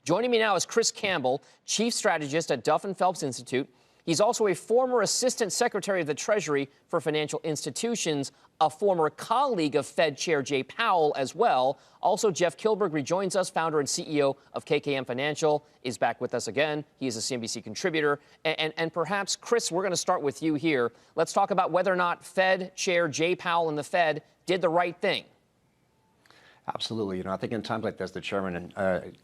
Joining me now is Chris Campbell, chief strategist at Duff and Phelps Institute. He's also a former assistant secretary of the Treasury for financial institutions, a former colleague of Fed Chair Jay Powell as well. Also, Jeff Kilburg rejoins us, founder and CEO of KKM Financial, is back with us again. He is a CNBC contributor. And perhaps, Chris, we're going to start with you here. Let's talk about whether or not Fed Chair Jay Powell and the Fed did the right thing. Absolutely. I think in times like this, the chairman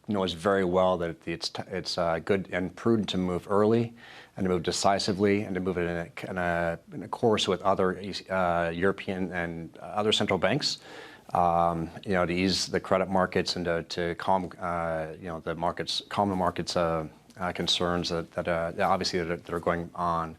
knows very well that it's good and prudent to move early and to move decisively and to move it in a course with other European and other central banks, to ease the credit markets and to calm, calm the markets' concerns that obviously that are going on.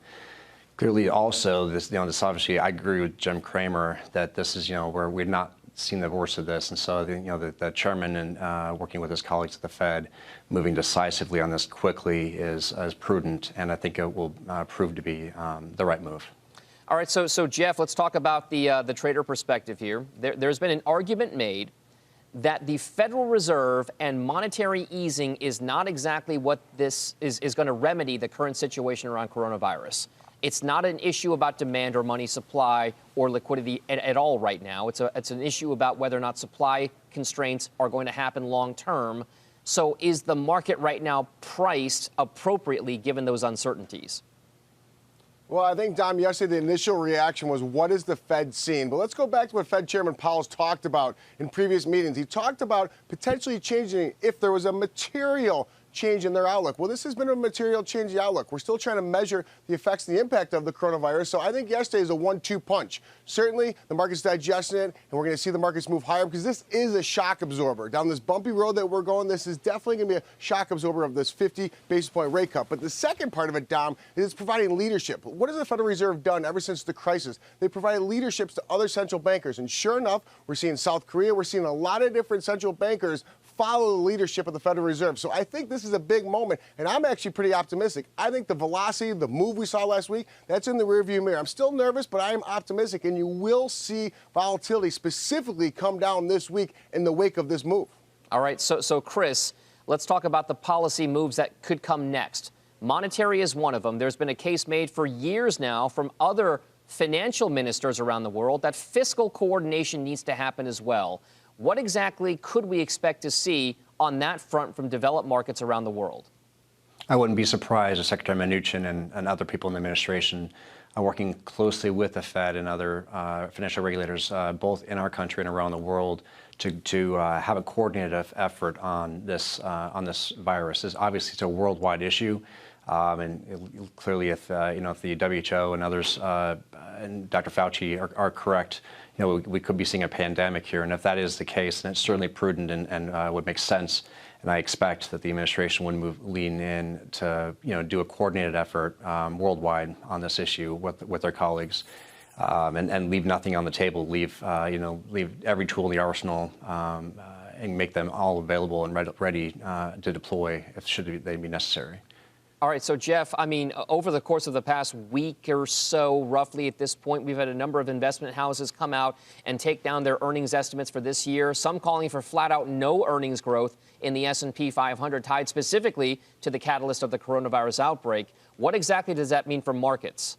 Clearly, also this obviously, I agree with Jim Cramer that this is where we're not seen the worst of this, and so the chairman and working with his colleagues at the Fed, moving decisively on this quickly is prudent, and I think it will prove to be the right move. All right, so Jeff, let's talk about the trader perspective here. There's been an argument made that the Federal Reserve and monetary easing is not exactly what this is going to remedy the current situation around coronavirus. It's not an issue about demand or money supply or liquidity at all right now. It's an issue about whether or not supply constraints are going to happen long term. So is the market right now priced appropriately given those uncertainties? Well, I think, Dom, yesterday the initial reaction was, what is the Fed seeing? But let's go back to what Fed Chairman Powell's talked about in previous meetings. He talked about potentially changing if there was a material change in their outlook. Well, this has been a material change in the outlook. We're still trying to measure the effects and the impact of the coronavirus. So I think yesterday is a 1-2 punch. Certainly, the market's digesting it, and we're going to see the markets move higher because this is a shock absorber. Down this bumpy road that we're going, this is definitely going to be a shock absorber of this 50 basis point rate cut. But the second part of it, Dom, is it's providing leadership. What has the Federal Reserve done ever since the crisis? They provided leaderships to other central bankers. And sure enough, we're seeing South Korea, we're seeing a lot of different central bankers follow the leadership of the Federal Reserve. So I think this is a big moment, and I'm actually pretty optimistic. I think the velocity, the move we saw last week, that's in the rearview mirror. I'm still nervous, but I am optimistic, and you will see volatility specifically come down this week in the wake of this move. All right, so Chris, let's talk about the policy moves that could come next. Monetary is one of them. There's been a case made for years now from other financial ministers around the world that fiscal coordination needs to happen as well. What exactly could we expect to see on that front from developed markets around the world? I wouldn't be surprised if Secretary Mnuchin and other people in the administration are working closely with the Fed and other financial regulators, both in our country and around the world, to have a coordinated effort on this virus. Obviously, it's a worldwide issue. And clearly, if if the WHO and others and Dr. Fauci are correct, we could be seeing a pandemic here. And if that is the case, then it's certainly prudent and would make sense. And I expect that the administration would lean in to do a coordinated effort worldwide on this issue with their colleagues, and leave nothing on the table. Leave every tool in the arsenal. And make them all available and ready to deploy if they be necessary. All right, so Jeff, I mean, over the course of the past week or so, roughly at this point, we've had a number of investment houses come out and take down their earnings estimates for this year, some calling for flat-out no earnings growth in the S&P 500, tied specifically to the catalyst of the coronavirus outbreak. What exactly does that mean for markets?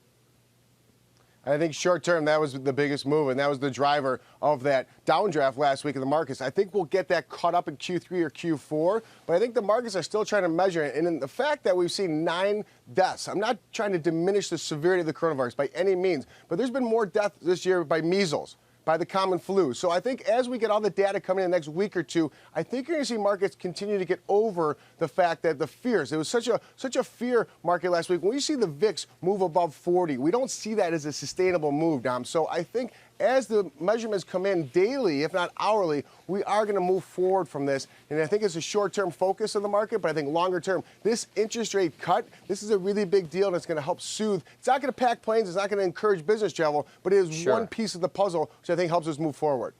I think short-term, that was the biggest move, and that was the driver of that downdraft last week in the markets. I think we'll get that caught up in Q3 or Q4, but I think the markets are still trying to measure it. And in the fact that we've seen 9 deaths, I'm not trying to diminish the severity of the coronavirus by any means, but there's been more deaths this year by measles, by the common flu. So I think as we get all the data coming in the next week or two, I think you're going to see markets continue to get over the fact that the fears. It was such a fear market last week. When you see the VIX move above 40, we don't see that as a sustainable move, Dom. So I think as the measurements come in daily, if not hourly, we are going to move forward from this. And I think it's a short-term focus of the market, but I think longer-term, this interest rate cut, this is a really big deal, and it's going to help soothe. It's not going to pack planes. It's not going to encourage business travel, but it is one piece of the puzzle, which I think helps us move forward.